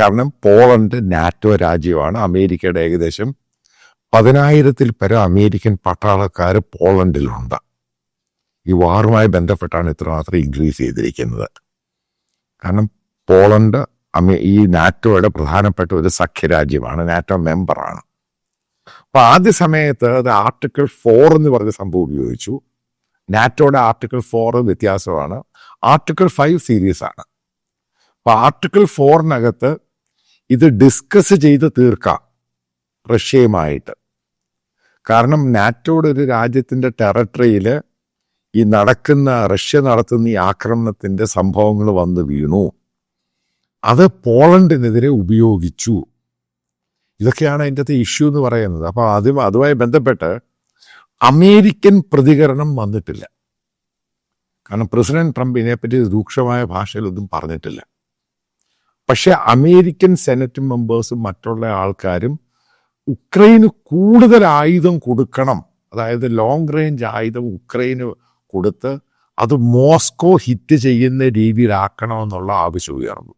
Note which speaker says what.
Speaker 1: കാരണം Poland NATO രാജ്യമാണ്. അമേരിക്കയുടെ ഏകദേശം 10,000-ൽ പരം അമേരിക്കൻ പട്ടാളക്കാർ പോളണ്ടിലുണ്ട്. ഈ വാറുമായി ബന്ധപ്പെട്ടാണ് ഇത്രമാത്രം ഇൻക്രീസ് ചെയ്തിരിക്കുന്നത്. കാരണം പോളണ്ട് ഈ നാറ്റോയുടെ പ്രധാനപ്പെട്ട ഒരു സഖ്യരാജ്യമാണ്, നാറ്റോ മെമ്പറാണ്. അപ്പൊ ആദ്യ സമയത്ത് അത് ആർട്ടിക്കിൾ 4 എന്ന് പറഞ്ഞ സംഭവം ഉപയോഗിച്ചു. നാറ്റോയുടെ ആർട്ടിക്കിൾ 4 വ്യത്യാസമാണ്, ആർട്ടിക്കിൾ 5 സീരീസ് ആണ്. അപ്പൊ ആർട്ടിക്കിൾ 4-നകത്ത് ഇത് ഡിസ്കസ് ചെയ്ത് തീർക്കാം റഷ്യയുമായിട്ട്. കാരണം നാറ്റോയുടെ ഒരു രാജ്യത്തിന്റെ ടെറിട്ടറിയിൽ ഈ റഷ്യ നടത്തുന്ന ഈ ആക്രമണത്തിന്റെ സംഭവങ്ങൾ വന്ന് വീണു, അത് പോളണ്ടിനെതിരെ ഉപയോഗിച്ചു. ഇതൊക്കെയാണ് അതിൻ്റെ ഇഷ്യൂ എന്ന് പറയുന്നത്. അപ്പൊ അതുമായി ബന്ധപ്പെട്ട് അമേരിക്കൻ പ്രതികരണം വന്നിട്ടില്ല. കാരണം പ്രസിഡന്റ് ട്രംപ് ഇതിനെപ്പറ്റി രൂക്ഷമായ ഭാഷയിലൊന്നും പറഞ്ഞിട്ടില്ല. പക്ഷെ അമേരിക്കൻ സെനറ്റ് മെമ്പേഴ്സും മറ്റുള്ള ആൾക്കാരും ഉക്രൈന് കൂടുതൽ ആയുധം കൊടുക്കണം, അതായത് ലോങ് റേഞ്ച് ആയുധം ഉക്രൈന് കൊടുത്ത് അത് മോസ്കോ ഹിറ്റ് ചെയ്യുന്ന രീതിയിലാക്കണമെന്നുള്ള ആവശ്യം ഉയർന്നു.